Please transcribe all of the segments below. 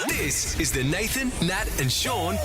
This is the Nathan, Nat and Shaun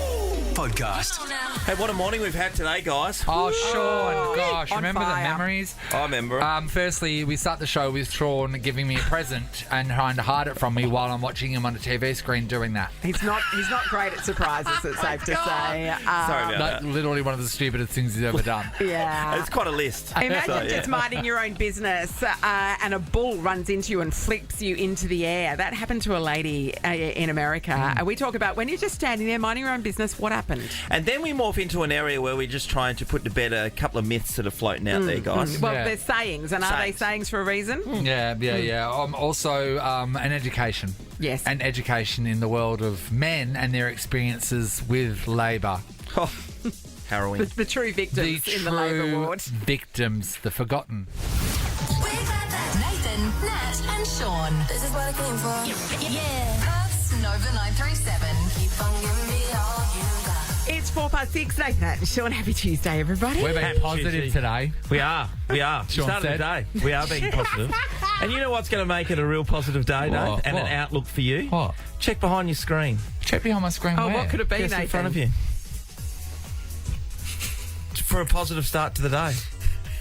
podcast. Hey, what a morning we've had today, guys. Oh, Shaun, gosh, remember the memories? I remember. Firstly, we start the show with Shaun giving me a present and trying to hide it from me while I'm watching him on a TV screen doing that. He's not great at surprises, it's safe to say. Sorry about that. Literally one of the stupidest things he's ever done. Yeah. It's quite a list. Imagine just minding your own business and a bull runs into you and flips you into the air. That happened to a lady in America. And we talk about when you're just standing there minding your own business, what happened? And then we morph into an area where we're just trying to put to bed a couple of myths that are floating out there, guys. Well, Yeah. they're sayings, and are they sayings for a reason? Yeah. Also, an education. Yes. An education in the world of men and their experiences with labour. Oh, harrowing. The true victims in the labour ward. Victims, the forgotten. Nathan, Nat and Shaun. This is what I came for. Yeah. Perth's Nova 937. Keep on giving me all you got. It's 6:04, Nathan and Shaun. Happy Tuesday, everybody. We're being Happy positive Tuesday. today. We are. Shaun Start of the said. day. We are being positive. And you know what's going to make it a real positive day, Nate? What? And What? an outlook for you? What? Check behind your screen. Check behind my screen. Oh, where? what could it be, Just Nathan? in front of you. For a positive start to the day.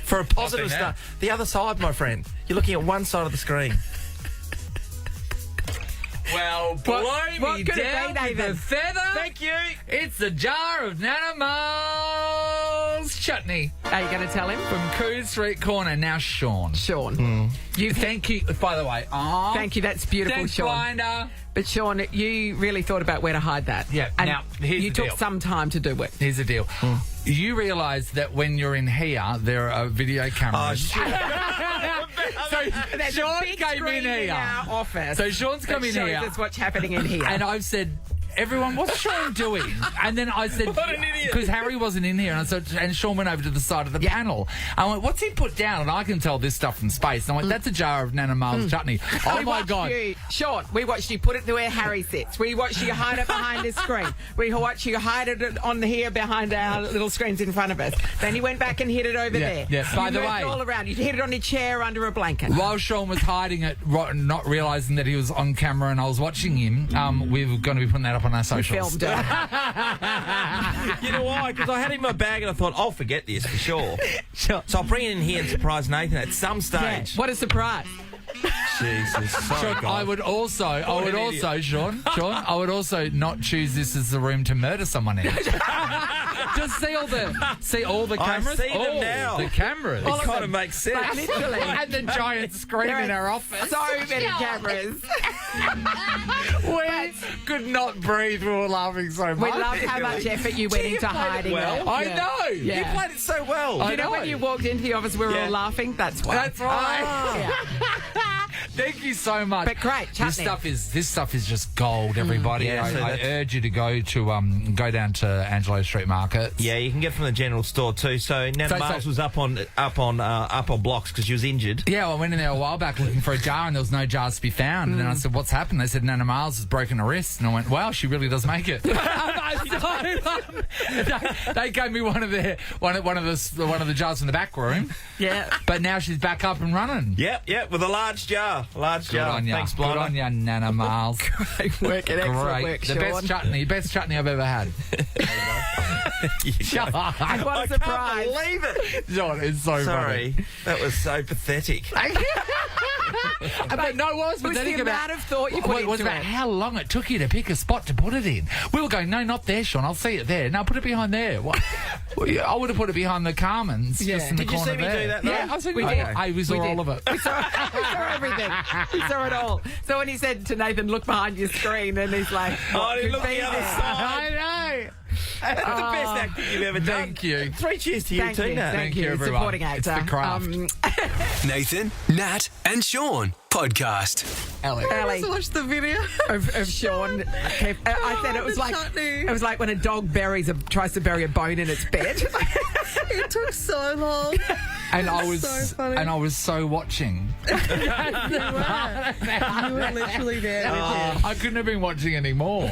For a positive Nothing start. The other side, my friend. You're looking at one side of the screen. Well, blow what me could it down be, with a Nathan? feather. Thank you. It's a jar of Nanimals chutney Are you going to tell him? from Coos Street Corner. Now, Shaun. Sean. Thank you, by the way. Thank you, that's beautiful, Thanks, Sean. Blinder. But Sean, you really thought about where to hide that. Yeah, And now, here's you the took deal. some time to do it. Here's the deal. You realise that when you're in here, there are video Oh, cameras. shit. So There's a Shaun big came screen in here. our office. So Shaun's that come in shows here. us what's happening in here. And I've said, everyone, what's Shaun doing? And then I said, What an idiot. because Harry wasn't in here, and I said, and Shaun went over to the side of the panel. I went, what's he put down? And I can tell this stuff from space. And I went, that's a jar of Nanimals chutney. Oh We my watched God! you, Sean, we watched you put it to where Harry sits. We watched you hide it behind his screen. We watched you hide it on here behind our little screens in front of us. Then you went back and hid it over there. yeah. By You the moved way- all around. You hid it on your chair under a blanket. While Shaun was hiding it, not realising that he was on camera and I was watching him, we were going to be putting that up on our socials. Filmed it. You know why? Because I had it in my bag and I thought, I'll forget this for sure. So I'll bring it in here and surprise Nathan at some Yeah. stage. What a surprise. Jesus. Sorry, Sean, guys. I would also, Sean, I would also not choose this as the room to murder someone in. Just see all the I cameras. see them now. The cameras. It kind of makes sense. Literally. And the giant screen There in are our office. So many cameras. We could not breathe. We were laughing so much. We love how much effort you went into hiding well. it. I Yeah. know. Yeah. You played it so well. I You know when know. you walked into the office, we were Yeah. all laughing? That's why. That's right. Yeah. Thank you so much. But great, This chutney. stuff is just gold, everybody. Yeah, so I that's- urge you to go down to Angelo Street Market. Yeah, you can get from the general store too. So Nana Miles was up on blocks because she was injured. Yeah, well, I went in there a while back looking for a jar and there was no jars to be found. And then I said, what's happened? They said, Nana Miles has broken a wrist. And I went, wow, she really does make it. They gave me one of the jars from the back room. Yeah. But now she's back up and running. Yep, with a large jar. Good on ya. Thanks, Good Blinder. on ya, Nana Miles. Great work and excellent Great. work, The Sean. best chutney I've ever had. Shut up. And what a I surprise. can't believe it. John, it's so Sorry, that was so pathetic. But no, what was It was pathetic the about amount of thought you put was into about it. how long it took you to pick a spot to put it in. We were going, no, not there, Sean. I'll see it there. No, put it behind there. What? Well, yeah, I would have put it behind the Carmen's, just in the Did you corner see me there. do that, though? Yeah, I saw We you. did. We saw We all did. of it. We saw everything. We saw it all. So when he said to Nathan, look behind your screen, and he's like, what I could look be the other there? side. I know. That's the best acting you've ever done. Thank you. 3 cheers to you Thank too, you, Nat. thank you, you, everyone. supporting actor. It's the craft. Nathan, Nat and Shaun podcast. Ellie. Ali, Watch the video. of Sean. I said it was the like chutney. it was like when a dog tries to bury a bone in its bed. It took so long. And I was so funny. so watching. You were literally there. I couldn't have been watching anymore.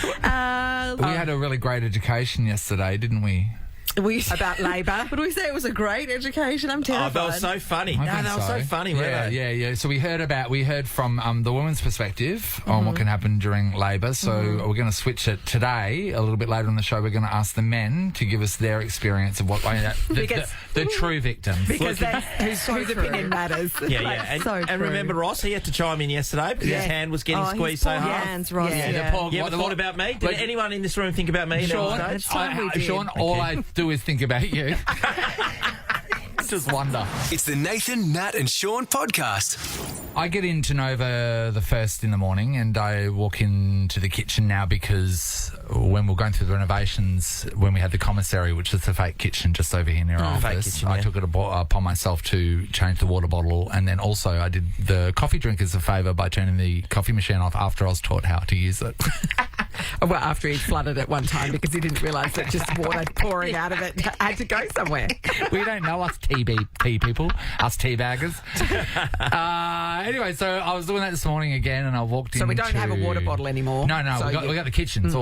We had a really great education yesterday, didn't we? about labour. Would we say it was a great education? I'm Oh, terrified. they were so funny. I No, think they were so funny, weren't Yeah, they? yeah, yeah. So we heard from the woman's perspective on what can happen during labour. So we're going to switch it today. A little bit later in the show, we're going to ask the men to give us their experience of what the true victims. Because that's whose opinion matters. Yeah, yeah. And, So and true. remember Ross, he had to chime in yesterday because his hand was getting squeezed so his poor hard. hands, Ross. Yeah, Yeah. the poor- You ever thought about me? Did anyone in this room think about me? Shaun, That's fine, we did. Shaun, all I do is think about you. Just wonder. It's the Nathan, Nat, and Shaun podcast. I get into Nova the first in the morning and I walk into the kitchen now because when we were going through the renovations, when we had the commissary, which is the fake kitchen just over here near our fake office, kitchen, I yeah. took it upon myself to change the water bottle, and then also I did the coffee drinkers a favour by turning the coffee machine off after I was taught how to use it. Well, after he flooded it one time because he didn't realise that just water pouring out of it had to go somewhere. We don't know us tea people, us tea baggers. Anyway, so I was doing that this morning again, and I walked in. So we don't have a water bottle anymore. No, So we got the kitchen. It's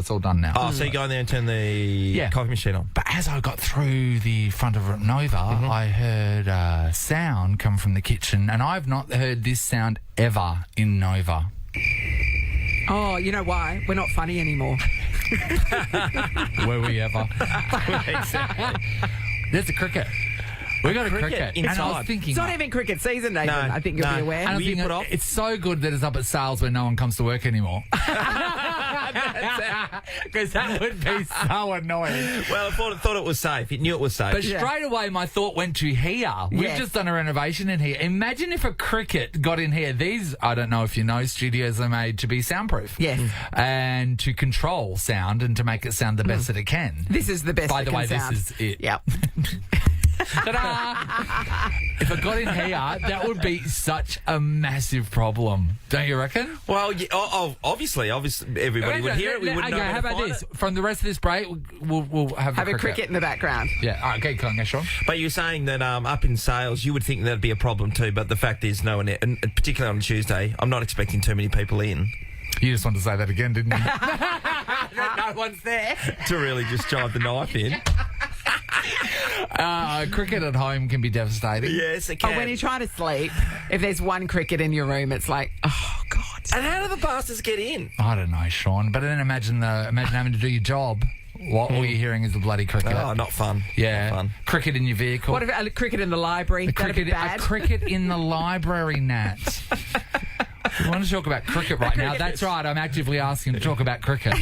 all done now. Oh, so you go in there and turn the coffee machine on. But as I got through the front of Nova, I heard a sound come from the kitchen, and I've not heard this sound ever in Nova. Oh, you know why? We're not funny anymore. Were we ever? Exactly. There's a cricket. We got a cricket cricket. And I inside. was thinking... It's not even cricket season, Nathan. No, I think you'll no. be aware. And I'm Will you thinking, put off? it's so good that it's up at sales when no one comes to work anymore. Because that would be so annoying. Well, I thought it was safe. It knew it was safe. But straight away, my thought went to here. We've Yes. just done a renovation in here. Imagine if a cricket got in here. These, I don't know if you know, studios are made to be soundproof. Yes. And to control sound and to make it sound the best that it can. This is the best. By it the can way, sound. this is it. Yep. Ta-da! If it got in here, that would be such a massive problem. Don't you reckon? Well, obviously, everybody would hear it. We wouldn't know Okay, where how to about find this? it. From the rest of this break, we'll have Have a cricket in the background. Yeah, all right, okay, go on, go, Shaun. But you're saying that up in sales, you would think that'd be a problem too. But the fact is, no one, and particularly on Tuesday, I'm not expecting too many people in You just wanted to say that again, didn't you? No one's there. to really just drive the knife in. Cricket at home can be devastating. Yes, it can. But when you try to sleep, if there's one cricket in your room, it's like, oh, God. And how do the bastards get in? I don't know, Shaun, but then imagine having to do your job. What all you're hearing is the bloody cricket. Oh, not fun. Yeah, Not fun. cricket in your vehicle. What if a cricket in the library? That'd be a bad. cricket in the library, Nat. We want to talk about cricket right now. That's right. I'm actively asking to talk about cricket.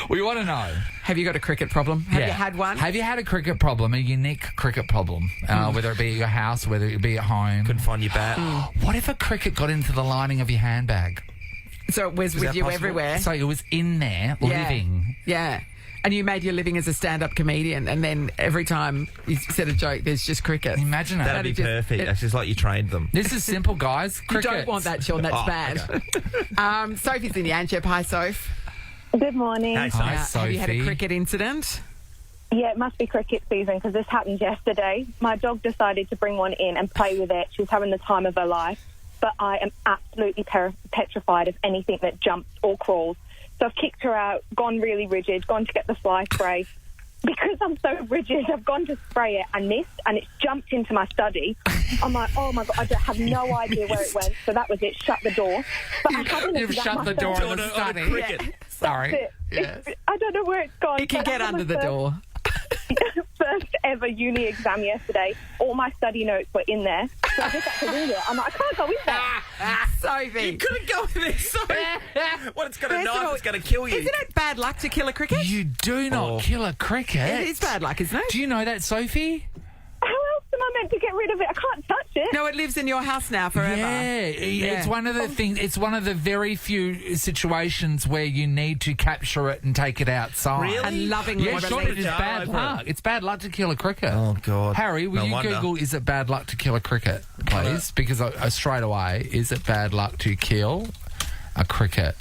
We want to know. Have you got a cricket problem? Have you had one? Have you had a cricket problem, a unique cricket problem, whether it be at your house, whether it be at home? Couldn't find your bat. What if a cricket got into the lining of your handbag? So it was with that you possible? everywhere? So it was in there, Yeah. living. Yeah. And you made your living as a stand-up comedian, and then every time you said a joke, there's just cricket. Imagine That'd be it. just- perfect. That's just like you trained them. This is simple, guys. You Cricket. don't want that, Shaun. That's Oh, bad. Sophie's in Yanchep. Hi, Soph. Good morning. Hey, Hi, Have you had a Sophie. cricket incident? Yeah, it must be cricket season because this happened yesterday. My dog decided to bring one in and play with it. She was having the time of her life. But I am absolutely petrified of anything that jumps or crawls. So I've kicked her out, gone really rigid, gone to get the fly spray. Because I'm so rigid, I've gone to spray it and missed, and it's jumped into my study. I'm like, oh my God, I have no idea where it went. So that was it, shut the door. But I haven't You've looked at shut my the door phone. on the On a study. cricket. Sorry. That's it. Yes. I don't know where it's gone. It can But get I had under my the door. first ever uni exam yesterday. All my study notes were in there. So I just had to read it. I'm like, I can't go in there. Sophie. Couldn't go in there, so what? It's got a First of knife. all, It's going to kill you. Isn't it bad luck to kill a cricket? You do not Oh. kill a cricket. It is bad luck, isn't it? Do you know that, Sophie? How else am I meant to get rid of it? I can't touch it. No, it lives in your house now forever. Yeah, it's one of the things. It's one of the very few situations where you need to capture it and take it outside. Really? And lovingly Yeah, release sure. It is jar bad over luck. it. It's bad luck to kill a cricket. Oh, God. Harry, will No you wonder. Google "is it bad luck to kill a cricket," please? Because straight away, is it bad luck to kill a cricket?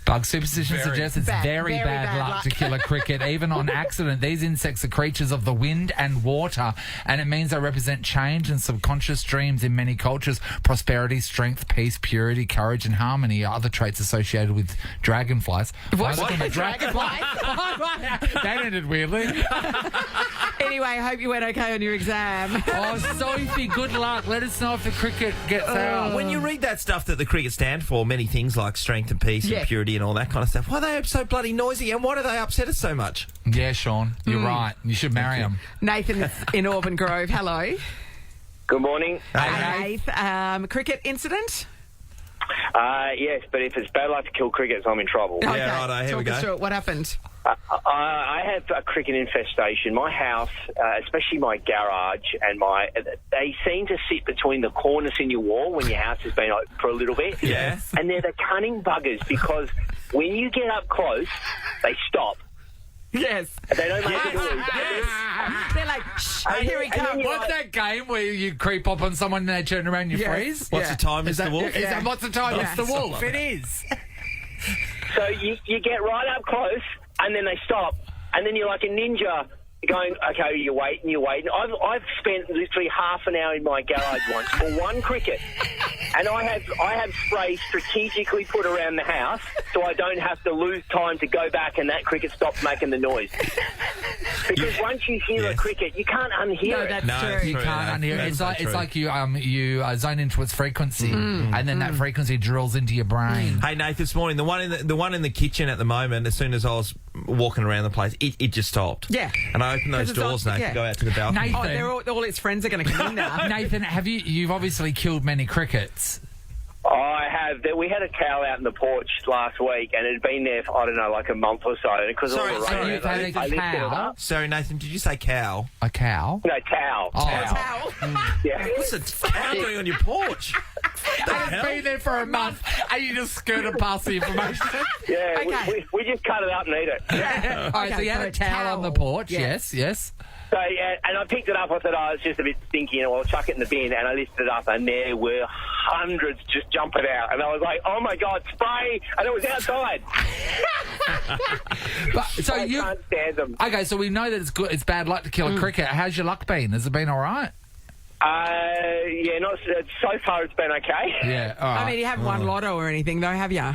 Bug superstition suggests it's very bad luck to kill a cricket, even on accident. These insects are creatures of the wind and water, and it means they represent change and subconscious dreams in many cultures. Prosperity, strength, peace, purity, courage, and harmony are other traits associated with dragonflies. What? Dragonfly? That ended weirdly. Anyway, I hope you went okay on your exam. Oh, Sophie, good luck. Let us know if the cricket gets out. When you read that stuff that the cricket stand for, many things like strength and peace and purity and all that kind of stuff, why are they so bloody noisy and why do they upset us so much? Yeah, Sean, you're right. You should marry them. Nathan in Auburn Grove. Hello. Good morning. Hey, Nath. Cricket incident? Yes, but if it's bad luck to kill crickets, I'm in trouble. Yeah, righto, here we Talk us go. through it. What happened? I have a cricket infestation. My house, especially my garage, and they seem to sit between the cornice in your wall when your house has been open for a little bit. Yeah. And they're the cunning buggers because when you get up close, they stop. Yes. They don't make a noise. They're like, shh, here he comes. What's that game where you creep up on someone and they turn around and you freeze? What's the time, Mr. Wolf? Is that what's the time? Yeah. It's the wolf. It is. So you get right up close, and then they stop, and then you're like a ninja going, okay, you're waiting. I've spent literally half an hour in my garage once for one cricket, and I have spray strategically put around the house so I don't have to lose time to go back and that cricket stops making the noise. Because once you hear a cricket, you can't unhear it. That's true. You can't unhear it. That's It's so like you zone into its frequency, and then that frequency drills into your brain. Hey, Nate, this morning, the one in the kitchen at the moment, as soon as I was walking around the place, it just stopped. Yeah. And I opened those 'Cause it's doors, on- Nate, yeah. to go out to the balcony. Nathan, All its friends are going to come in now. Nathan, you've obviously killed many crickets. I have. We had a cow out in the porch last week, and it had been there for, I don't know, like a month or so. And because of all the Sorry, rain, you've had a I lifted it cow? up. Sorry, Nathan, did you say cow? A cow? No, towel. Oh. Yeah. What's a cow doing on your porch? It's been there for a month, and you just skirted past the information. Yeah, Okay. we just cut it up and eat it. All right, so you had a towel on the porch. Yes. So, yeah, and I picked it up. I thought, oh, it's just a bit stinky, and I'll chuck it in the bin. And I lifted it up, and there were hundreds just jumping out. And I was like, oh, my God, spray! And it was outside. So I can't stand them. Okay, so we know that it's bad luck to kill a cricket. How's your luck been? Has it been all right? Yeah, not so far. It's been okay. Yeah, all right. I mean, you haven't won lotto or anything, though, have you?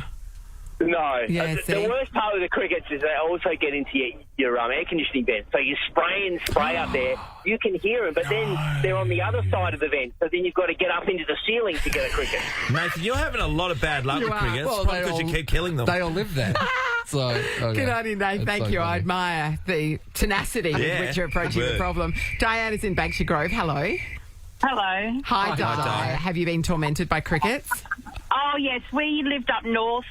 No. Yeah, the see? worst part of the crickets is they also get into your air conditioning vent. So you spray up there, you can hear them, but then they're on the other side of the vent. So then you've got to get up into the ceiling to get a cricket. Nathan, you're having a lot of bad luck You with are. crickets. Well, Probably they because you all- keep killing them. They all live there. So, okay. Good on you, Nate. That's Thank so you. I funny. admire the tenacity with Yeah, which you're approaching the good. problem. Diane is in Banksia Grove. Hello. Hello. Hi, Di. Have you been tormented by crickets? Oh, yes. We lived up north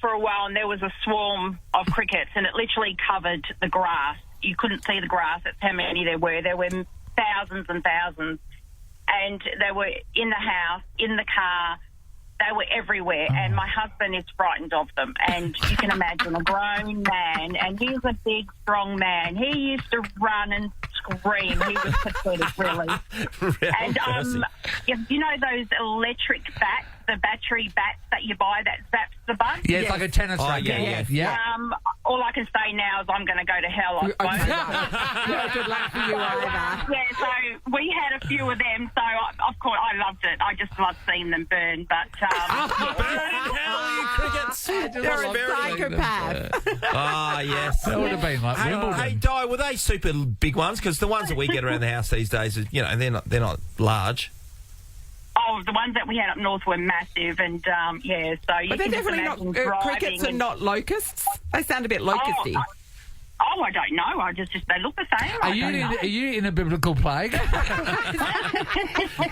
for a while, and there was a swarm of crickets, and it literally covered the grass. You couldn't see the grass. That's how many there were. There were thousands and thousands, and they were in the house, in the car. They were everywhere, and my husband is frightened of them. And you can imagine a grown man, and he's a big, strong man. He used to run and scream. He was pathetic, really. And you know those electric bats, the battery bats that you buy that zaps the bugs? Yeah, it's like a tennis racket. yeah. Yeah. All I can say now is I'm going to go to hell, I suppose. Yeah, good luck for you either. Yeah, so we had a few of them, so of course I loved it. I just loved seeing them burn, but... crickets. You're a psychopath. Ah, yes. That would have been like Wimbledon. Hey, Di, were they super big ones? Because the ones that we get around the house these days, they're not large. Oh, the ones that we had up north were massive, and yeah, so you But they're can just definitely not... imagine driving crickets are and- not locusts. They sound a bit locusty. Oh, I don't know. I just they look the same. Are you in a biblical plague? It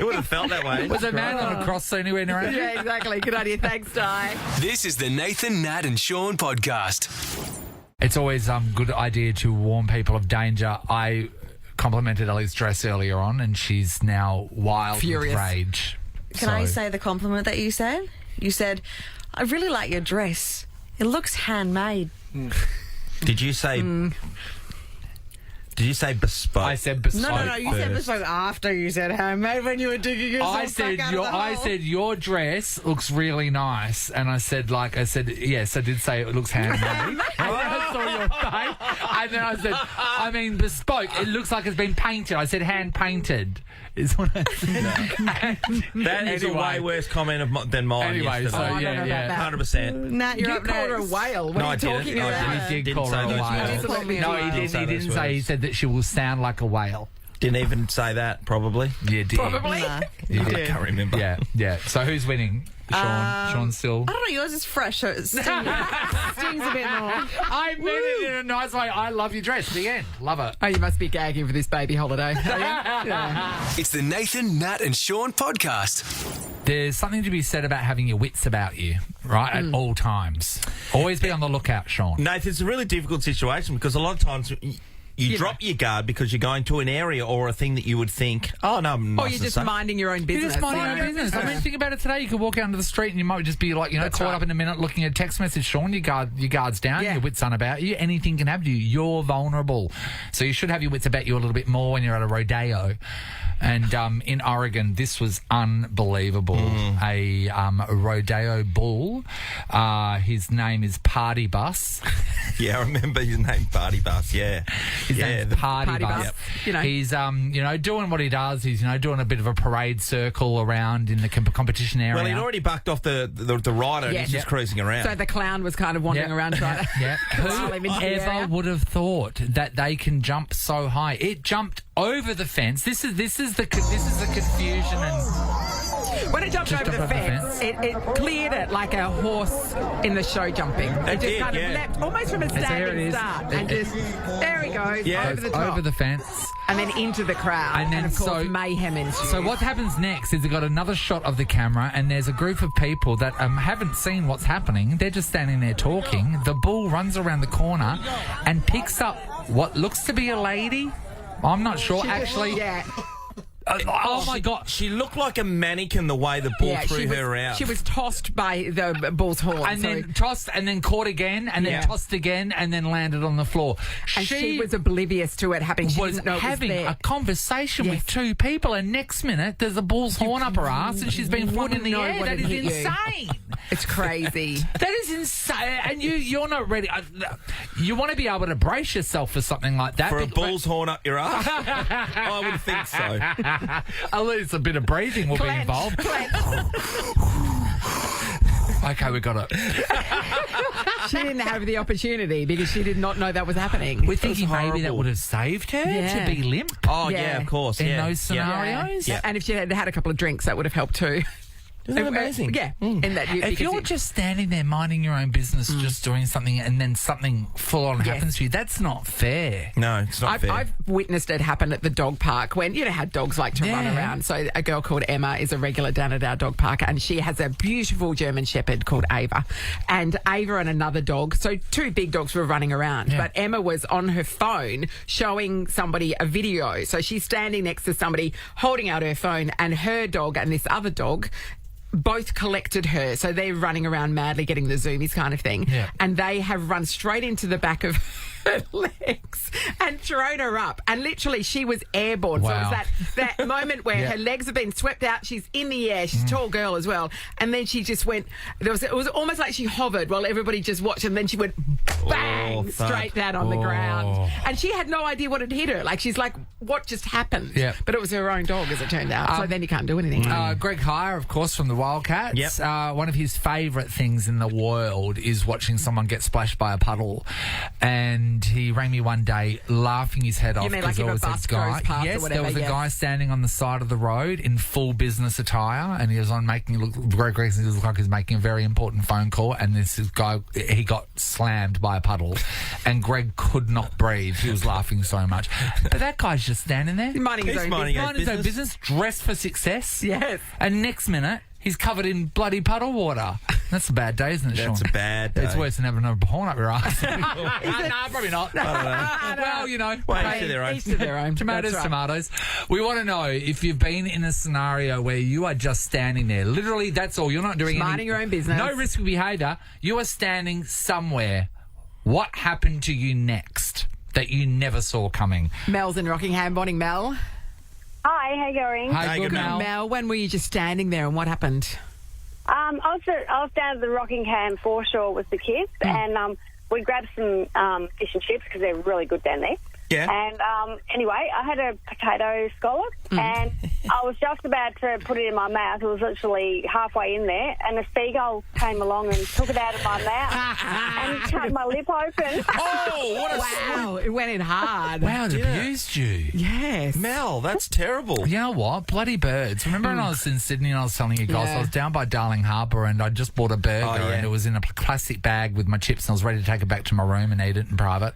would have felt that way. Was a man on a cross seen anywhere around? Yeah, exactly. Good idea. Thanks, Di. This is the Nathan, Nat and Shaun podcast. It's always a good idea to warn people of danger. I complimented Ellie's dress earlier on, and she's now wild Furious. with rage. Can I say the compliment that you said? You said, I really like your dress. It looks handmade. Did you say... Did you say bespoke? I said bespoke. No. You said bespoke after you said handmade when you were digging yourself I said your dress looks really nice, and I said yes. I did say it looks handmade. And then I saw your face, and then I said, I mean bespoke. It looks like it's been painted. I said hand painted. Is what I said. That is a way worse comment than mine. Anyway, yesterday. so yeah. 100%. Nat, you're You up called her a next. whale. What No, are I you didn't. talking No, I about? He did Didn't call say her a those whale. words. Absolutely No, did. he didn't. say He those didn't say. He words. said that she will sound like a whale. Didn't even say that, probably. Yeah, did. Probably. Nah. I can't remember. Yeah. So who's winning? Sean. Sean still. I don't know, yours is fresh, so it stings a bit more. I meant it in a nice way. I love your dress. The end. Love it. Oh, you must be gagging for this baby holiday. Yeah. It's the Nathan, Nat and Shaun podcast. There's something to be said about having your wits about you, right, at all times. Always be on the lookout, Sean. Nathan, it's a really difficult situation because a lot of times you drop your guard because you're going to an area or a thing that you would think, oh, no, I'm Or nice you're to just say. minding your own You're business. just minding your own business. I mean, think about it today. You could walk out into the street and you might just be like, caught up in a minute looking at a text message. Sean, your guard's down, Yeah. your wits unabout you. Anything can happen to you. You're vulnerable. So you should have your wits about you a little bit more when you're at a rodeo. And in Oregon, this was unbelievable. A rodeo bull. His name is Party Bus. Yeah, I remember his name, Party Bus, yeah. His name's Party Bus. Bus. You know. He's, doing what he does. He's, doing a bit of a parade circle around in the competition area. Well, he'd already bucked off the rider and Yeah. he's just cruising around. So the clown was kind of wandering around trying to Yeah. corral him into the Whoever area. would have thought that they can jump so high? It jumped over the fence. This is the confusion and When it jumped Just over the jumped over the fence, it cleared it like a horse in the show jumping. It just did, kind yeah. of leapt almost from a there it standing is. start and just there he goes Yeah. over the top over the fence. and then into the crowd And then of course so- mayhem ensues. So what happens next is they've got another shot of the camera and there's a group of people that haven't seen what's happening. They're just standing there talking. The bull runs around the corner and picks up what looks to be a lady. I'm not sure. Actually, yeah. oh my God. She looked like a mannequin the way the bull Yeah, threw she was, her out. She was tossed by the bull's horn. And so- then tossed, and then caught again, and then Yeah. tossed again, and then landed on the floor. and she was oblivious to it happening. She was didn't know it having was there. a conversation Yes. with two people, and next minute there's a bull's horn up her ass, and she's been put in the know air. what That had is hit you. insane. It's crazy. That is insane, and you're not ready. You want to be able to brace yourself for something like that. For a but- bull's horn up your ass? I would think so. At least a bit of breathing will be Clench, involved. clench. Okay, we got it. She didn't have the opportunity because she did not know that was happening. We're thinking maybe that horrible. would have saved her Yeah. to be limp Oh, yeah, Yeah. of course. in yeah. those Yeah. scenarios. Yeah. And if she had had a couple of drinks, that would have helped too. Isn't that amazing? Yeah. In that If you're just standing there minding your own business, just doing something, and then something full on happens to you, that's not fair. No, it's not fair. I've witnessed it happen at the dog park when, you know how dogs like to run Yeah. around. So a girl called Emma is a regular down at our dog park and she has a beautiful German Shepherd called Ava. And Ava and another dog, so two big dogs were running around. Yeah. But Emma was on her phone showing somebody a video. So she's standing next to somebody holding out her phone and her dog and this other dog both collected her. So they're running around madly getting the zoomies kind of thing. Yeah. And they have run straight into the back of her legs and thrown her up. And literally she was airborne. So Wow. it was that moment where Yeah. her legs have been swept out. She's in the air. She's a tall girl as well. And then she just went, it was almost like she hovered while everybody just watched. And then she went bang, Oh, fuck. straight down on the ground. And she had no idea what had hit her. Like she's like, what just happened? Yeah. But it was her own dog as it turned out. So then you can't do anything. Greg Heyer, of course, from the Wildcats. Yep. One of his favourite things in the world is watching someone get splashed by a puddle. And he rang me one day laughing his head off mean like there if a was bus a guy. goes past or Yes, whatever, there was a yeah. guy standing on the side of the road in full business attire, and he was on making Greg looked like he was making a very important phone call, and this guy, he got slammed by a puddle, and Greg could not breathe. He was laughing so much. But that guy's just standing there. Minding his He's own minding business. Minding his own business, dressed for success. Yes. And next minute, he's covered in bloody puddle water. That's a bad day, isn't it, Sean? That's a bad day. It's worse than having a horn up your ass. Nah, probably not. Well, you know. Well, hey, each to their own. Each to their own. Tomatoes, That's right. tomatoes. We want to know if you've been in a scenario where you are just standing there. Literally, that's all. You're not doing Just minding your own business. No risky behaviour. You are standing somewhere. What happened to you next? that you never saw coming? Mel's in Rockingham. Morning, Mel. Hi, how you going? Hey, good, Mel. Mel, when were you just standing there and what happened? I was down at the Rockingham foreshore with the kids, and we grabbed some fish and chips because they're really good down there. Yeah. And anyway, I had a potato scallop, and I was just about to put it in my mouth. It was literally halfway in there, and a seagull came along and took it out of my mouth and cut my lip open. Oh, what a Wow, it went in hard. Wow, it abused you. Yes. Mel, that's terrible. You know what? Bloody birds. Remember when I was in Sydney and I was telling you guys, Yeah. I was down by Darling Harbour and I just bought a burger yeah. and it was in a plastic bag with my chips and I was ready to take it back to my room and eat it in private.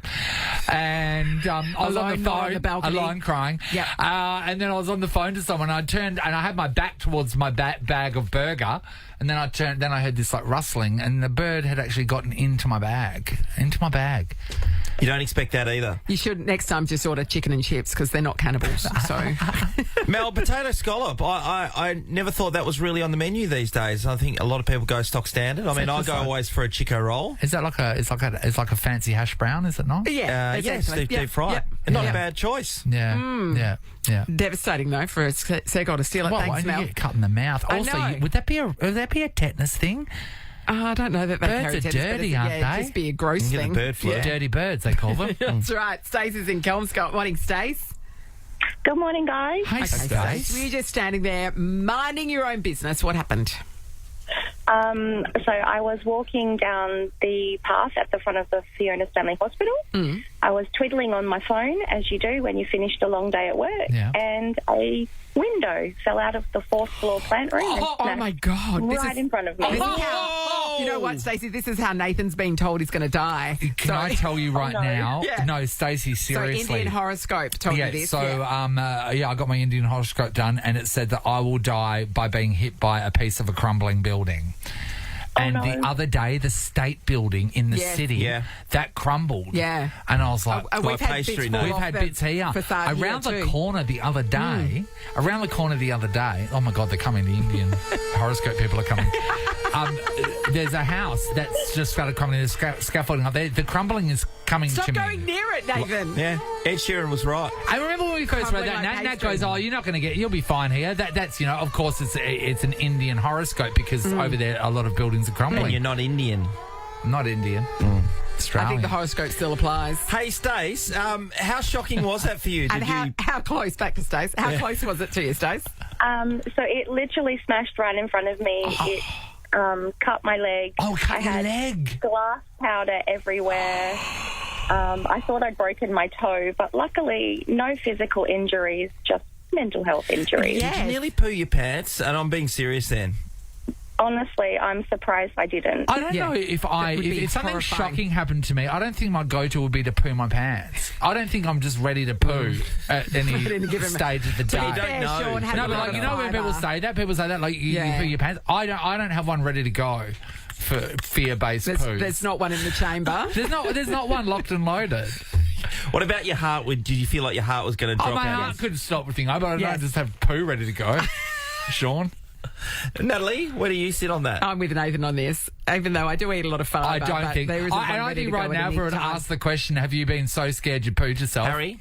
And I was on Alone the on phone, the balcony. alone crying. Yep. And then I was on the phone to someone. I turned and I had my back towards my bag of burger. And then I turned. Then I heard this like rustling, and the bird had actually gotten into my bag. You don't expect that either. You should next time just order chicken and chips because they're not cannibals. So Mel, potato scallop. I never thought that was really on the menu these days. I think a lot of people go stock standard. I mean, I go always for a Chico roll. Is that like it's like a fancy hash brown? Is it not? yeah, Yes, exactly. deep fried. Yep. Not Yep. a bad choice. Yeah. Yeah. Devastating though for a seagull to steal it. Well, Thanks, and Mel. you get cut in the mouth. I Also, know. would that be a tetanus thing? I don't know that they Birds carry are tetanus, but dirty, it's- aren't yeah, it'd they? just be a gross You get thing. the bird flu. Yeah. Dirty birds, they call them. That's right. Stacey's in Kelmscott. Morning, Stace. Good morning, guys. Hey, Stace. Were you just standing there minding your own business? What happened? So I was walking down the path at the front of the Fiona Stanley Hospital. I was twiddling on my phone, as you do when you finished a long day at work, Yeah. and a window fell out of the fourth floor plant room and Oh smashed my God! This right is in front of me. This is how, you know what, Stacey? This is how Nathan's been told he's going to die. Can I tell you right no. now? Yeah. No, Stacey, So seriously. Indian horoscope told Yeah, you this. so I got my Indian horoscope done, and it said that I will die by being hit by a piece of a crumbling building. And no. the other day, the state building in the Yes. city, Yeah. that crumbled. Yeah. And I was like, We've had pastry bits now. fall we've off had the bits here. facade here Around the too. corner the other day, oh my God, they're coming, the Indian horoscope people are coming. There's a house that's just started crumbling. There's scaffolding up there. The crumbling is coming Stop to me. going near it, Nathan. Yeah, Ed Sheeran was right. I remember when we first read Crumbling that, like Nat pastry. goes, "Oh, you'll be fine here." That's of course, it's an Indian horoscope because over there a lot of buildings are crumbling. And you're not Indian. Not Indian, I Australian. think the horoscope still applies. Hey, Stace, how shocking was that for you? And how close, back to Stace, how close was it to you, Stace? So it literally smashed right in front of me. It cut my leg. Oh, cut I your had leg. glass powder everywhere. I thought I'd broken my toe, but luckily no physical injuries, just mental health injuries. Did you nearly poo your pants? And I'm being serious then. Honestly, I'm surprised I didn't. I don't Yeah. know if That would be if something horrifying. shocking happened to me. I don't think my go-to would be to poo my pants. I don't think I'm just ready to poo at any Ready to give him a- stage of the day. you don't know. Shaun, have No, a but lot like of you know when fibre. people say that like you Yeah. poo your pants. I don't have one ready to go for fear-based poos. There's not one in the chamber. There's not one locked and loaded. What about your heart? Did you feel like your heart was going to Oh, drop my out? heart couldn't stop the thing. But I Yes. don't just have poo ready to go. Sean? Natalie, where do you sit on that? I'm with Nathan on this, even though I do eat a lot of fibre. I don't but think. there isn't one And I ready think to right go at now, any if we were to time. ask the question, have you been so scared you pooed yourself? Harry?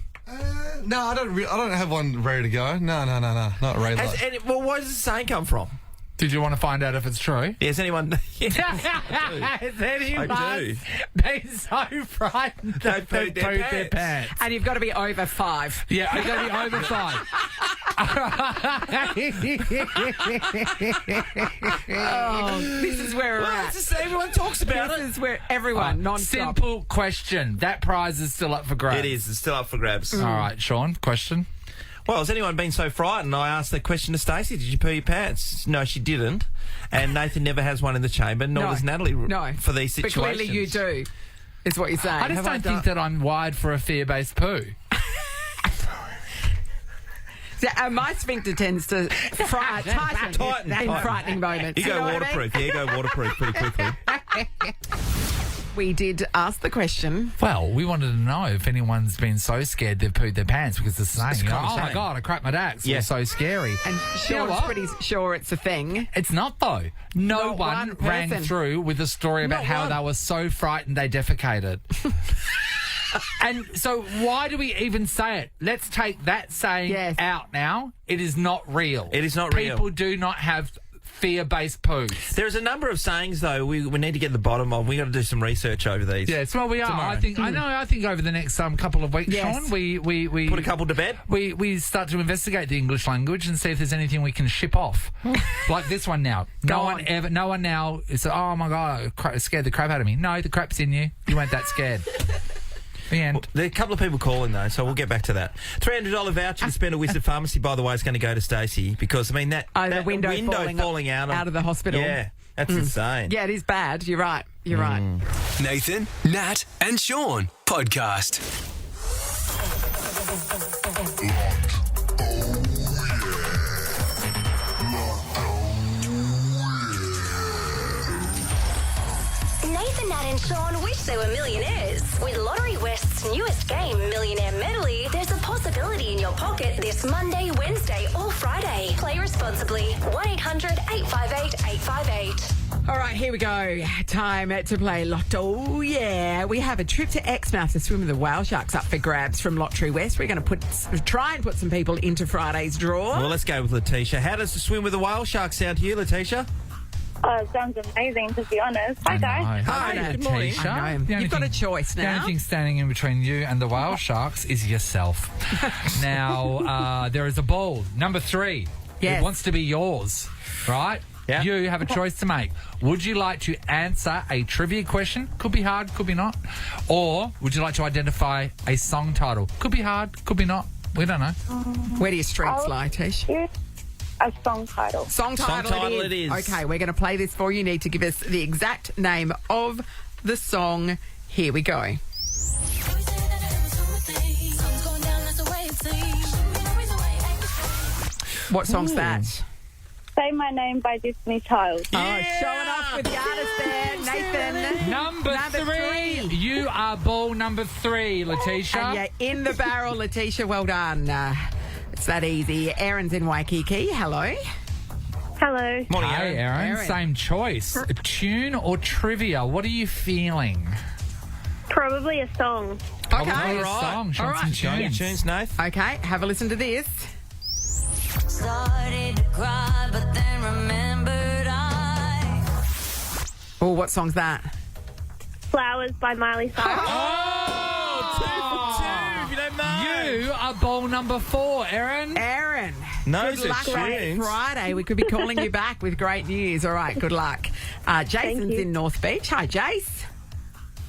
No, I don't have one ready to go. No, not really. Where does the saying come from? Did you want to find out if it's true? Has anyone... Has anyone I do. been so frightened They that they pooed their pooed their pants? And you've got to be over 5. Yeah, you've got to be over 5. This is where we're Well, at. it's just, everyone talks about This it. is where everyone, non-stop. Simple question. That prize is still up for grabs. It is. It's still up for grabs. All right, Sean, question. Well, has anyone been so frightened? I asked that question to Stacey. Did you poo your pants? No, she didn't. And Nathan never has one in the chamber, nor No. does Natalie No. for these But situations. clearly you do, is what you're saying. I just don't think that I'm wired for a fear-based poo. My sphincter tends to tighten in frightening moments. You go know what I mean? waterproof. Yeah, you go waterproof pretty quickly. We did ask the question. Well, we wanted to know if anyone's been so scared they've pooed their pants because it's the same. It's You know, kind of oh my shame. God, I cracked my dax. Yeah. It was so scary. And You know Sean's what? pretty sure it's a thing. It's not though. No Not one one rang person. through with a story about Not how one. they were so frightened they defecated. And so why do we even say it? Let's take that saying out now. It is not real. It is not real. People do not have fear-based poos. There's a number of sayings, though, we need to get the bottom of. We've got to do some research over these. Yes, well, we are. Tomorrow. I think over the next couple of weeks, Shaun, we put a couple to bed. We start to investigate the English language and see if there's anything we can ship off. Like this one now. No one now is, oh my God, it scared the crap out of me. No, the crap's in you. You weren't that scared. The end. Well, there are a couple of people calling, though, so we'll get back to that. $300 voucher to spend at Wizard Pharmacy, by the way, is going to go to Stacey because, I mean, that the window falling out of the hospital. Yeah, that's insane. Yeah, it is bad. You're right. You're right. Nathan, Nat, and Shaun podcast. Nathan, Nat, and Shaun wish they were millionaires. With Lottery West's newest game, Millionaire Medley, there's a possibility in your pocket this Monday, Wednesday, or Friday. Play responsibly. 1-800-858-858. All right, here we go. Time to play Lotto. Yeah, we have a trip to Exmouth to swim with the whale sharks up for grabs from Lottery West. We're going to try and put some people into Friday's draw. Well, let's go with Letitia. How does the swim with the whale shark sound to you, Letitia? Oh, it sounds amazing, to be honest. Hi, guys. Hi, good morning. I know. You've got a choice now. The only thing standing in between you and the whale sharks is yourself. Now, there is a ball, number 3. Yes. It wants to be yours, right? Yeah. You have a choice to make. Would you like to answer a trivia question? Could be hard, could be not. Or would you like to identify a song title? Could be hard, could be not. We don't know. Where do your strengths lie, Tish? A song title. Song title it is. Okay, we're going to play this for you. You need to give us the exact name of the song. Here we go. What song's that? Say My Name by Destiny's Child. Oh, showing off with the artist there, Nathan. Number 3. You are ball number 3, Letitia. And you're in the barrel, Letitia. Well done. It's that easy. Erin's in Waikiki. Hello. Hello. Morning, Hey, Erin. Same choice. A tune or trivia? What are you feeling? Probably a song. Okay. All right. All right. Show your tunes, Nath. Okay, have a listen to this. Started to cry, but then remembered Oh, what song's that? Flowers by Miley Cyrus. Oh, 2 for 2, if you don't mind. You are ball number 4, Erin. Aaron. Knows Good luck her on tunes. Friday. We could be calling you back with great news. All right, good luck. Jason's you. in North Beach. Hi, Jace.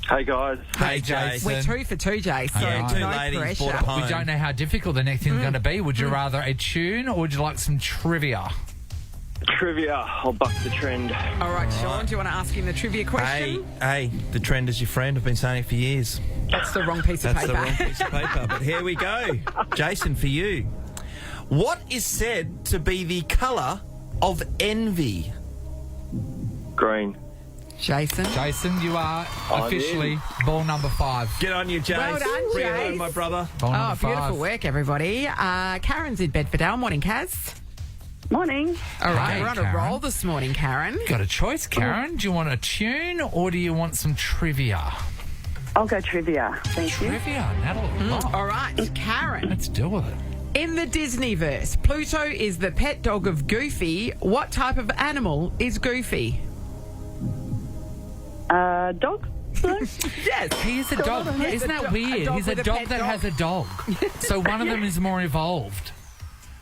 Hey, guys. Hey, Jason. We're 2 for 2, Jace. So Yeah, 2 no ladies pressure. bought a home. We don't know how difficult the next thing's going to be. Would you rather a tune or would you like some trivia? Trivia. I'll buck the trend. All right, Shaun, do you want to ask him the trivia question? Hey, the trend is your friend. I've been saying it for years. That's the wrong piece of That's paper. the wrong piece of paper. But here we go. Jason, for you. What is said to be the colour of envy? Green. Jason. Jason, you are I'm officially ball number 5. Get on you, Jason. Well done, Bring it Jace. home, my brother. Ball Oh, number 5. beautiful work, everybody. Karen's in Bedfordale. Morning, Kaz. Morning. All right, Hey, we're on Karen. a roll this morning, Karen. Got a choice, Karen. Do you want a tune or do you want some trivia? I'll go trivia. Thank you. Trivia, Natalie. All right, Karen. Let's deal with it. In the Disneyverse, Pluto is the pet dog of Goofy. What type of animal is Goofy? Dog? Yes. He is a dog. He's Isn't a that dog- weird? a dog He's a with a dog pet that dog. has a dog. So one of them is more evolved.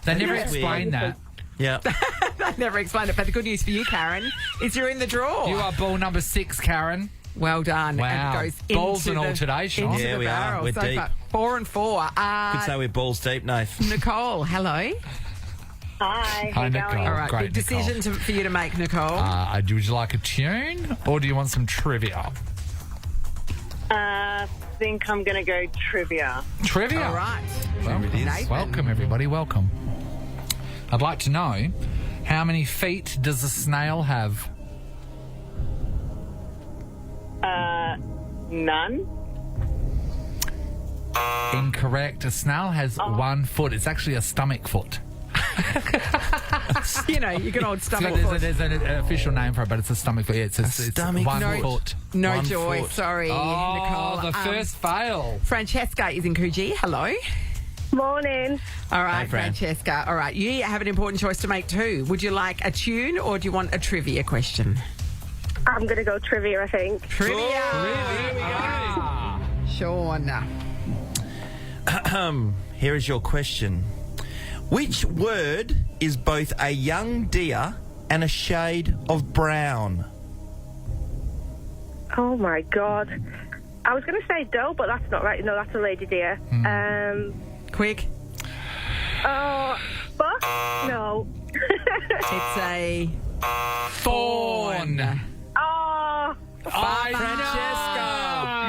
They never That's explain that. Yeah. I never explained it, but the good news for you, Karen, is you're in the draw. You are ball number 6, Karen. Well done. Wow. And it goes Balls into and all the, today, Shaun. into Yeah, the we are. barrel. We're so deep. far, 4 and 4. Could say we're balls deep, Nath. Nicole, hello. Hi. Hi, Nicole. All right, Great, big decision for you to make, Nicole. Would you like a tune or do you want some trivia? I think I'm going to go trivia. Trivia. All right. Well, it is. Nathan. welcome, everybody. Welcome. I'd like to know, how many feet does a snail have? None. Incorrect. A snail has 1 foot. It's actually a stomach foot. You know, you good old stomach foot. There's an official name for it, but it's a stomach foot. Yeah, it's stomach one foot. foot. No One joy, foot. sorry, Nicole. The first fail. Francesca is in Coogee. Hello. Morning. All right, Hey, Fran. Francesca. All right, you have an important choice to make too. Would you like a tune or do you want a trivia question? I'm going to go trivia, I think. Trivia. Shaun. Here is your question. Which word is both a young deer and a shade of brown? Oh, my God. I was going to say doe, but that's not right. No, that's a lady deer. Quick. Oh, buck? No. It's a Fawn. Oh,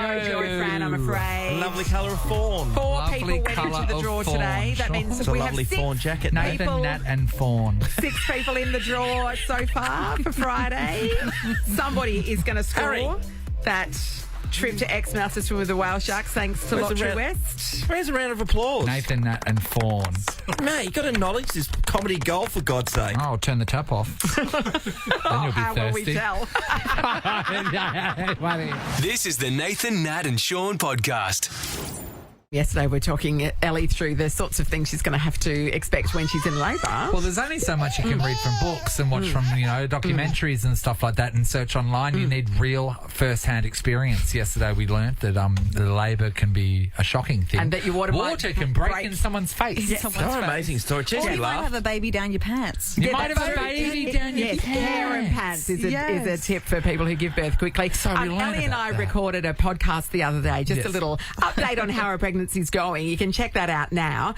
No joy, Fran, I'm afraid. Lovely colour of fawn. Four Lovely people went colour into the of draw fawn. today. That Sure. means It's a we have lovely six fawn jacket, Nate. Nathan, Nat, and Fawn. 6 people in the draw so far for Friday. Somebody is going to score Harry. that trip to Exmouth to swim with the whale sharks thanks to Where's the Lottery round- West. Where's a round of applause? Nathan, Nat, and Fawn. Mate, you've got to acknowledge this comedy goal, for God's sake. Oh, I'll turn the tap off. Then you'll be How will we thirsty. tell? This is the Nathan, Nat and Shaun podcast. Yesterday we're talking Ellie through the sorts of things she's going to have to expect when she's in labour. Well, there's only so much you can read from books and watch from, documentaries and stuff like that and search online. You need real first-hand experience. Yesterday we learnt that the labour can be a shocking thing. And that your water might can break break in someone's face. Yes. What an amazing story. Cheers, Or you you might laugh. have a baby down your pants. You might have a baby down your Karen pants is a tip for people who give birth quickly. we learned Ellie and about I that. recorded a podcast the other day, just Yes. a little update on how her pregnancy's going. You can check that out now,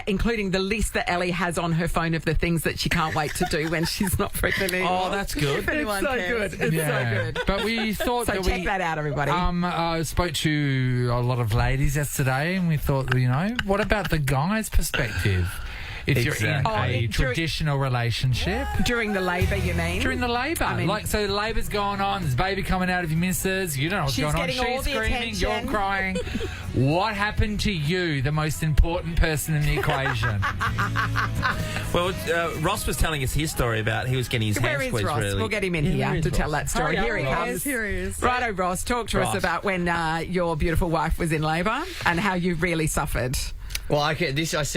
including the list that Ellie has on her phone of the things that she can't wait to do when she's not pregnant anymore. Oh, that's good. It's anyone so cares. good. It's so good. But we thought So that check that out, everybody. I spoke to a lot of ladies yesterday, and we thought, what about the guy's perspective? If you're in Exactly. a traditional relationship. During the labour, you mean? During the labour. I mean- so the labour's going on, there's baby coming out of your missus, you don't know what's She's going on. getting all She's the screaming, you're attention. crying. What happened to you, the most important person in the equation? Well, Ross was telling us his story about he was getting his Where hand is squeezed Ross? really. We'll get him in Yeah, where here is to Ross? tell that story. Hurry Here he up, comes. Ross. Here he is. Righto, Ross, talk to us Ross. about when your beautiful wife was in labour and how you really suffered. Well, I said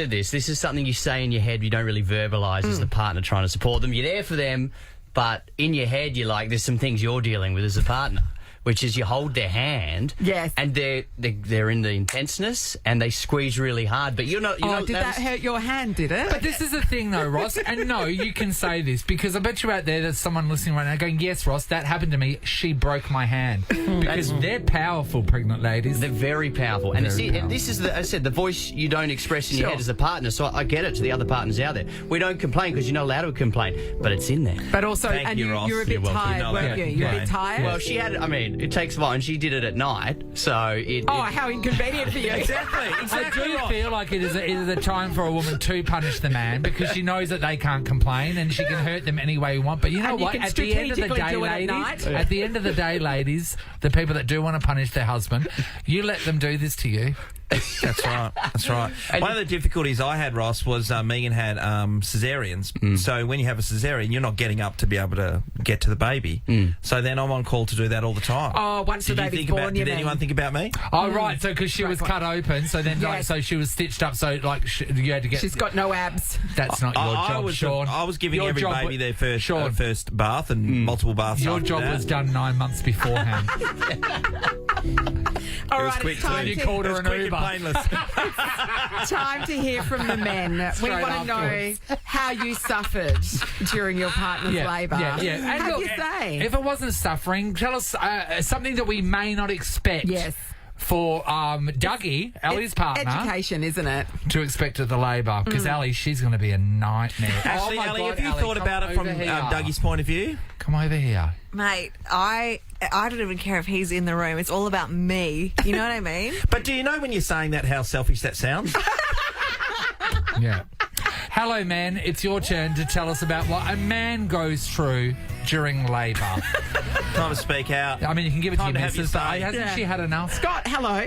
this. This is something you say in your head, you don't really verbalise as the partner trying to support them. You're there for them, but in your head, you're like, there's some things you're dealing with as a partner, which is you hold their hand, Yes. and they're in the intenseness, and they squeeze really hard. But you're not. Did that hurt your hand, did it? But this is the thing, though, Ross, and no, you can say this, because I bet you out there there's someone listening right now going, yes, Ross, that happened to me. She broke my hand. Because they're powerful, pregnant ladies. They're very powerful, and Very and this is I said the voice you don't express in your Sure. head as a partner. So I get it to the other partners out there. We don't complain because you're not allowed to complain, but it's in there. But also, Thank and you, Ross. you're a bit You're welcome. tired, No, weren't you? yeah. You're a bit Yeah. tired? Well, she had. I mean, it takes a while, and she did it at night, so it. Oh, how inconvenient for you. Exactly. I do feel like it is a time for a woman to punish the man because she knows that they can't complain and she can hurt them any way you want. But you know And you what? can At the end of the strategically day, do it at ladies, night. at the end of the day, ladies, the people that do want to punish their husband, you let them do this to you. That's right. That's right. One of the difficulties I had, Ross, was Megan had cesareans. So when you have a cesarean, you're not getting up to be able to get to the baby. So then I'm on call to do that all the time. Oh, once the Did you baby's think born, about? you Did mean? anyone think about me? Oh, right. So because she was cut open, so then Yes. so she was stitched up, so you had to get. She's got no abs. That's not your job, Shaun. I was giving Your every job baby their Shaun, first bath and multiple baths. Your after job that. was done 9 months beforehand. All It was right, quick it's time too. You called It her was an quick Uber. and painless. time to hear from the men. We Straight want to know afterwards. how you suffered during your partner's labour. Yeah. And How'd look, you say? if it wasn't suffering, tell us something that we may not expect. Yes. For Dougie, Ellie's partner, Education, isn't it? to expect at the labour, because Ellie, she's going to be a nightmare. Actually, oh my Ellie, God, have you Ellie, thought come about it from over here. Dougie's point of view? Come over here. Mate, I don't even care if he's in the room. It's all about me. You know what I mean? But do you know when you're saying that how selfish that sounds? Yeah. Hello, man. It's your turn to tell us about what a man goes through during labour. Time to speak out. I mean, you can give it Time to to your have your missus, but say. hasn't she had enough? Scott, hello.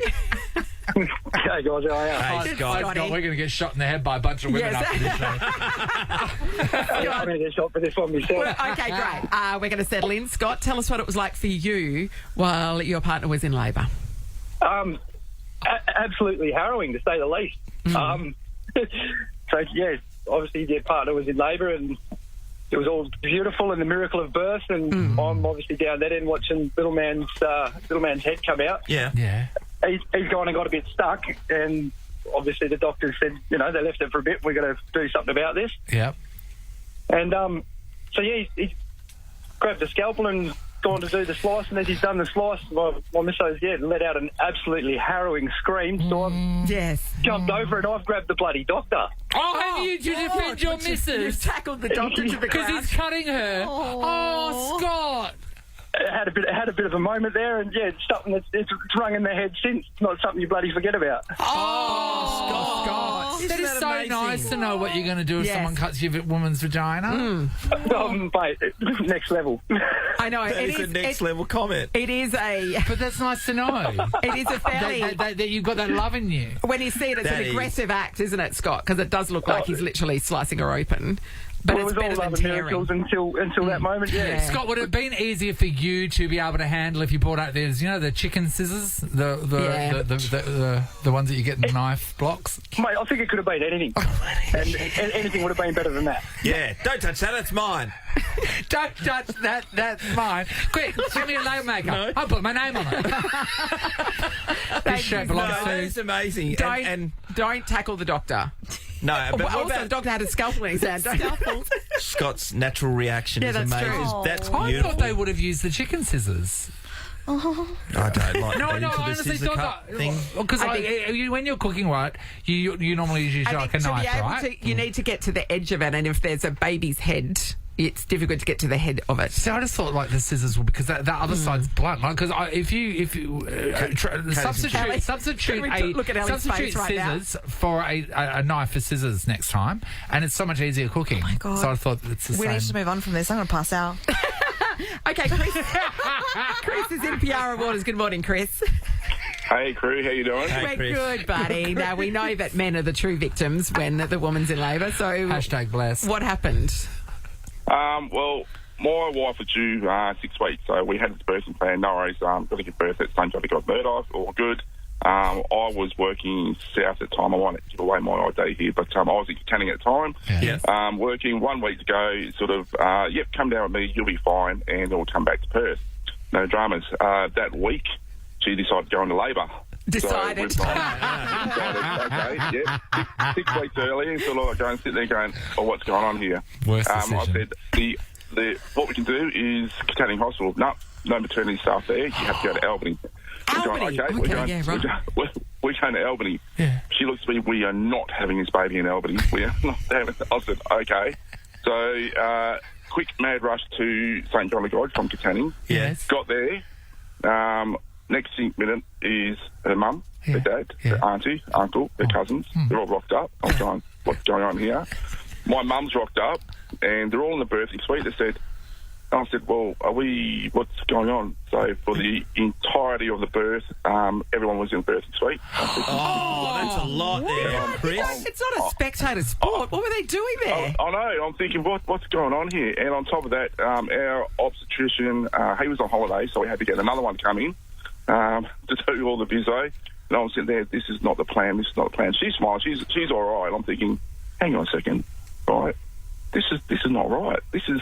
Hey guys, how are you? Hey, Scott. We're going to get shot in the head by a bunch of women Yes. after this show. I'm going to get shot for this one myself. Okay, great. We're going to settle in. Scott, tell us what it was like for you while your partner was in labour. Absolutely harrowing, to say the least. So, yeah, obviously your partner was in labour and it was all beautiful and the miracle of birth, and I'm obviously down that end watching little man's head come out. Yeah. He's gone and got a bit stuck, and obviously the doctor said, they left it for a bit, we're going to do something about this. Yep. And so, yeah, he grabbed the scalpel and gone to do the slice, and as he's done the slice, my missus, let out an absolutely harrowing scream, so I've jumped over and I've grabbed the bloody doctor. Oh, have you to defend your missus? You've tackled the doctor to the Because ground. he's cutting her. Oh, Scott. Had a bit of a moment there, and it's something it's rung in their head since. It's not something you bloody forget about. Oh, Scott. That is so nice to know what you're going to do if someone cuts your woman's vagina. Mate, next level. I know. That is a next level comment. It is a... But that's nice to know. It is a fairly... that you've got that love in you. When you see it, it's That an is. aggressive act, isn't it, Scott? Because it does look like he's literally slicing her open. But Well, it's it was better all than love and tearing. miracles until that moment, yeah. Scott, would it have been easier for you to be able to handle if you brought out the chicken scissors, the ones that you get in the knife blocks? Mate, I think it could have been anything. and anything would have been better than that. Yeah, don't touch that, it's mine. Don't touch that, that's mine. Quick, send me a name maker. No. I'll put my name on it. This shirt belongs No, that is to... amazing. Don't tackle the doctor. No, but what Also, about the doctor had a scalpel in his hand. Scott's natural reaction Yeah, is that's amazing. true. That's I beautiful. thought they would have used the chicken scissors. I don't like No, into I the honestly scissor thought cut that. thing. Because when you're cooking, right, you normally use I like think a to be knife, able right? to, you need to get to the edge of it, and if there's a baby's head, it's difficult to get to the head of it. So I just thought like the scissors were because that other side's blunt. Because if you substitute Can we look at Ellie's face right now? scissors for a knife for scissors next time, and it's so much easier cooking. my God. So I thought it's the We same. need to move on from this. I'm going to pass out. Okay, Chris. Chris is in PR Waters. Good morning, Chris. Hey, crew, how you doing? Hey, We're Chris. good, buddy. Now, we know that men are the true victims when the woman's in labour, so... Hashtag bless. What happened? Well, my wife was due 6 weeks, so we had this birthing plan. No worries, got to give birth at the same time we got Murdoch, all good. I was working south at the time. I won't give away my ID here, but I was at Canning at the time. Yeah. Working 1 week to go, sort of, come down with me, you'll be fine, and then we'll come back to Perth. No dramas. That week, she decided to go into labour. Decided. So okay, 6 weeks early, so like going sit there going, oh, what's going on here? Worst I decision. said, what we can do is Canning Hospital. No maternity staff there. You have to go to Albany. Albany? We're going right. we're going to Albany. Yeah. She looks at me, we are not having this baby in Albany. We are not having it. I said, okay. So, quick mad rush to St John the Gorge from Canning. Yes. Got there. Next minute is her mum, her dad, her auntie, uncle, her cousins. They're all rocked up. I'm going, what's going on here? My mum's rocked up, and they're all in the birthing suite. I said, well, what's going on? So for the entirety of the birth, everyone was in the birthing suite. Oh, that's a lot there, Chris. It's not a spectator sport. What were they doing there? I know. I'm thinking, what's going on here? And on top of that, our obstetrician, he was on holiday, so we had to get another one come in to do all the viso. And I was sitting there, this is not the plan, She smiles, she's all right. I'm thinking, hang on a second, right? This is not right. This is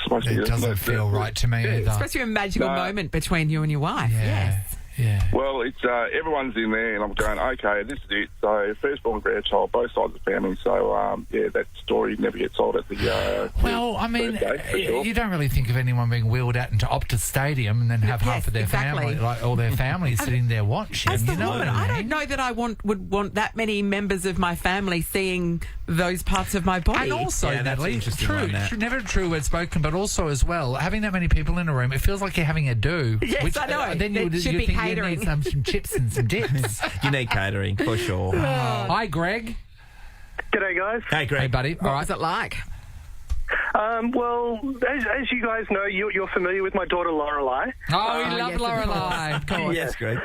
supposed to be... It doesn't feel right to me either. It's supposed to be a magical moment between you and your wife. Yes. Yeah. Well, it's everyone's in there, and I'm going, okay, this is it. So, firstborn grandchild, both sides of the family. So, that story never gets told at the. Well, I mean, birthday, for sure. you don't really think of anyone being wheeled out into Optus Stadium and then have half of their family, like all their family, sitting there watching. As the you know woman, what I I mean? don't know that I would want that many members of my family seeing those parts of my body. And also, Yeah, that's Natalie, an interesting one, Nat. never a true word spoken, but also as well, having that many people in a room, it feels like you're having a do. Yes, I know. Then There you should be think catering. you need some chips and some dips. You need catering, for sure. Hi, Greg. G'day, guys. Hey, Greg. Hey, buddy. What was it like? Well, as you guys know, you're familiar with my daughter Lorelei. Oh, we love yes, of Lorelei. course. Yes, Greg.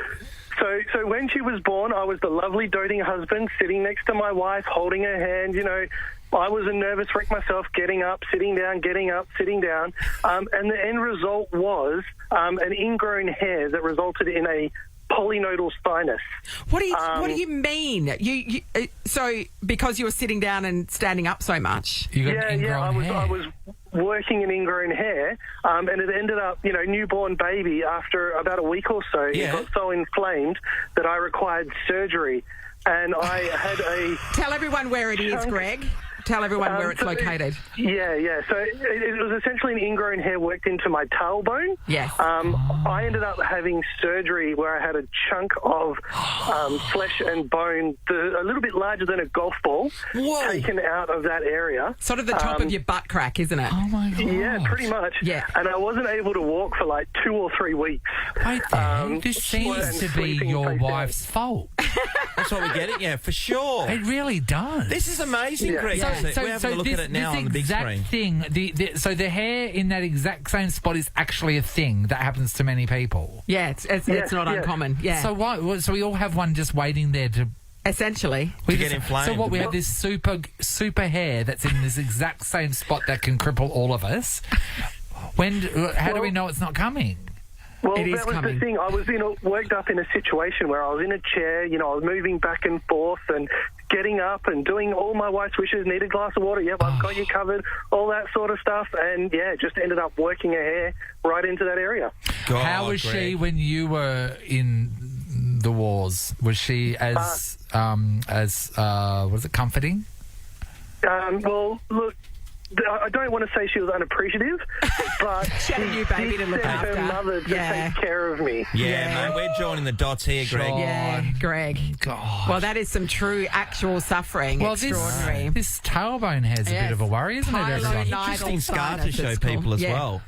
So So when she was born, I was the lovely doting husband sitting next to my wife, holding her hand. You know, I was a nervous wreck myself, getting up, sitting down, getting up, sitting down. And the end result was an ingrown hair that resulted in a polynodal sinus. What do you mean? You so because you were sitting down and standing up so much? I was working in ingrown hair, and it ended up, newborn baby. After about a week or so, it got so inflamed that I required surgery, and I had a. Tell everyone where it is, Greg. Tell everyone where it's located. So it was essentially an ingrown hair worked into my tailbone. Yes. I ended up having surgery where I had a chunk of flesh and bone, a little bit larger than a golf ball, taken out of that area. Sort of the top of your butt crack, isn't it? Oh, my God. Yeah, pretty much. Yeah. And I wasn't able to walk for like 2 or 3 weeks. Wait there. This seems to be your wife's fault. That's what we're getting, yeah, for sure. It really does. This is amazing, Greg. We're having a look at it now on the big screen. So the hair in that exact same spot is actually a thing that happens to many people. Yeah, it's not uncommon. Yeah. So why? So we all have one just waiting there to. Essentially, get inflamed. So what? We have this super hair that's in this exact same spot that can cripple all of us. How do we know it's not coming? Well, that was the thing. I was worked up in a situation where I was in a chair, I was moving back and forth and getting up and doing all my wife's wishes, need a glass of water, yep, I've got you covered, all that sort of stuff. And, just ended up working her hair right into that area. God, how was she when you were in the wars? Was she as was it comforting? Well, look, I don't want to say she was unappreciative, but she had a new baby to look after. Her mother to take care of me. Yeah, mate, we're joining the dots here, Greg. Yeah, Greg. God. Well, that is some true, actual suffering. Well, extraordinary. This tailbone hair's a bit of a worry, isn't it, everyone? Interesting scar to show people as well.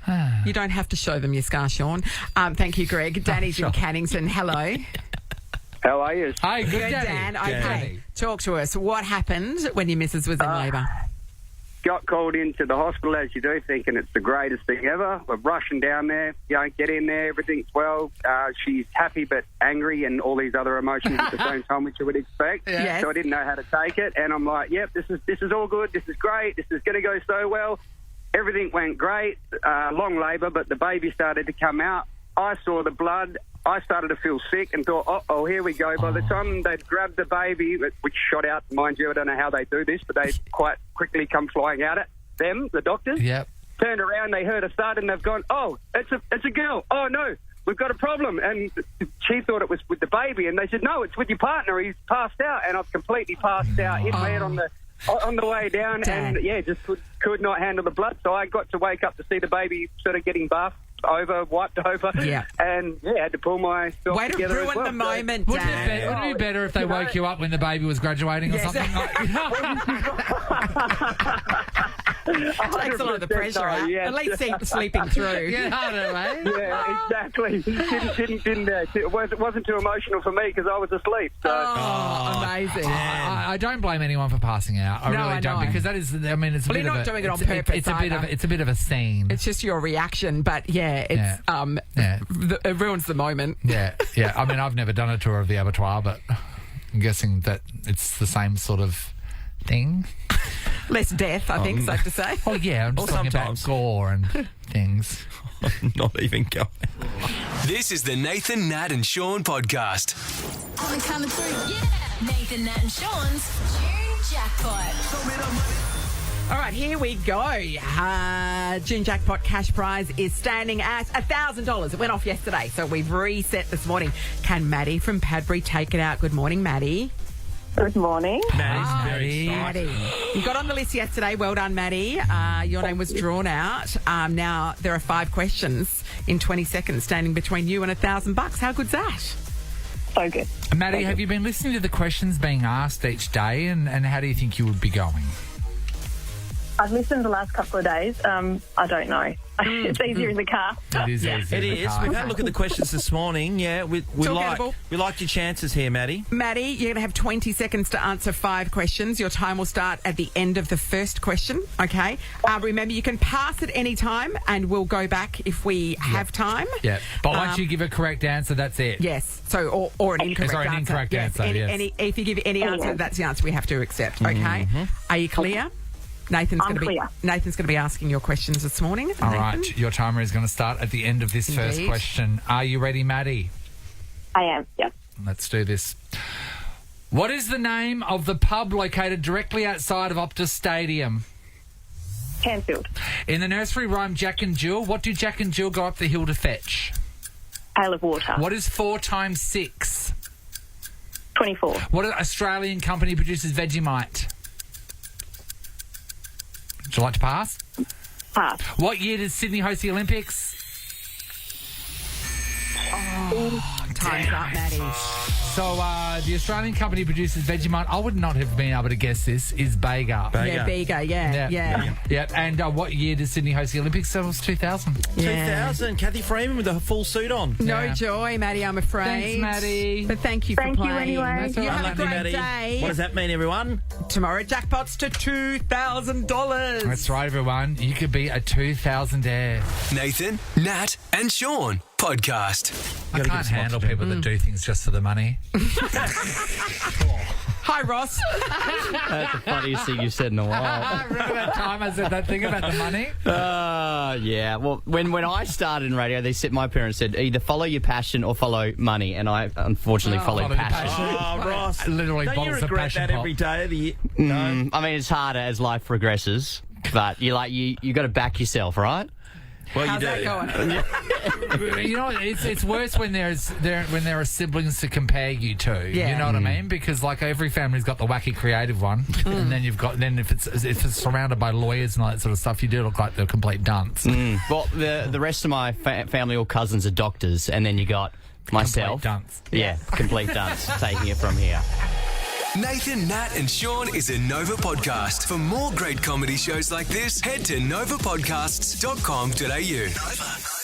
You don't have to show them your scar, Shaun. Thank you, Greg. Danny's in Cannington. Hello. How are you? Hi, good Dan. Okay, talk to us. What happened when your missus was in labour? Got called into the hospital, as you do, thinking it's the greatest thing ever. We're rushing down there, get in there, everything's well. She's happy but angry and all these other emotions at the same time, which you would expect. Yes. So I didn't know how to take it, and I'm like, yep, this is all good, this is great, this is going to go so well. Everything went great, long labour, but the baby started to come out. I saw the blood. I started to feel sick and thought, here we go. By the time they'd grabbed the baby, which shot out, mind you, I don't know how they do this, but they quite quickly come flying out at them, the doctors. Yep. Turned around, they heard a thud, and they've gone, it's a girl. Oh, no, we've got a problem. And she thought it was with the baby, and they said, no, it's with your partner. He's passed out. And I've completely passed out, hit my head on the way down, Dad. and, just could not handle the blood. So I got to wake up to see the baby sort of getting wiped over, and had to pull myself Way to together. ruin the moment, Wouldn't Dan. it be better if they woke you up when the baby was graduating or something? Takes a lot of the pressure out. Yeah. At least sleeping through. Yeah, exactly. It wasn't too emotional for me because I was asleep. So. Amazing. I don't blame anyone for passing out. I really don't, because that is. I mean, it's a bit you're of not doing it on purpose. It's a bit of a scene. It's just your reaction, but it ruins the moment. Yeah. I mean, I've never done a tour of the abattoir, but I'm guessing that it's the same sort of thing. Less death, I think, safe to say. Oh, yeah, I'm just talking about gore and things. I'm not even going. This is the Nathan, Nat and Shaun podcast. On the count of 3, Nathan, Nat and Shaun's June Jackpot. All right, here we go. June Jackpot cash prize is standing at $1,000. It went off yesterday, so we've reset this morning. Can Maddie from Padbury take it out? Good morning, Maddie. Good morning. Maddie's very excited. You got on the list yesterday. Well done, Maddie. Your name was drawn out. Now there are 5 questions in 20 seconds standing between you and $1,000. How good's that? So good. Maddie, have you been listening to the questions being asked each day, and how do you think you would be going? I've listened the last couple of days. I don't know. It's easier in the car. It is easier. It is. We've had a look at the questions this morning. Yeah, we like your chances here, Maddie. Maddie, you're going to have 20 seconds to answer 5 questions. Your time will start at the end of the first question, okay? Remember, you can pass at any time, and we'll go back if we have time. Yeah, but once you give a correct answer, that's it. Yes, so or an incorrect Sorry, answer. an incorrect answer, yes. If you give any answer, that's the answer we have to accept, okay? Mm-hmm. Are you clear? Nathan's going to be asking your questions this morning. All right, your timer is going to start at the end of this first question. Are you ready, Maddie? I am, yep. Let's do this. What is the name of the pub located directly outside of Optus Stadium? Canfield. In the nursery rhyme Jack and Jill, what do Jack and Jill go up the hill to fetch? Pail of water. What is 4 times 6? 24. What Australian company produces Vegemite? Would you like to pass? Pass. What year did Sydney host the Olympics? Time's up, Maddie. So, the Australian company produces Vegemite. I would not have been able to guess this. Is Bega. Yeah, Bega, yeah. Yep. And what year did Sydney host the Olympics? So it was 2000. 2000. Kathy Freeman with a full suit on. No joy, Maddie, I'm afraid. Thanks, Maddie. But thank you for playing. Anyway. You have a great day. What does that mean, everyone? Tomorrow, jackpots to $2,000. That's right, everyone. You could be a 2000-aire. Nathan, Nat, and Shaun podcast. I can't handle people that do things just for the money. Hi, Ross. That's the funniest thing you've said in a while. Remember that time I said that thing about the money? Yeah. Well, when I started in radio, my parents said either follow your passion or follow money, and I unfortunately followed passion. Oh, Ross. Literally Don't you bottles of regret passion that pop. every day of the year? No. I mean, it's harder as life progresses, but you got to back yourself, right? Well, How's you that do. going? You know, it's worse when there are siblings to compare you to. Yeah. You know what I mean? Because like every family's got the wacky creative one, and then if it's surrounded by lawyers and all that sort of stuff, you do look like the complete dunce. Well, the rest of my family or cousins are doctors, and then you got myself. Complete dunce. Yeah, complete dunce. Taking it from here. Nathan, Nat, and Shaun is a Nova podcast. For more great comedy shows like this, head to novapodcasts.com.au. Nova.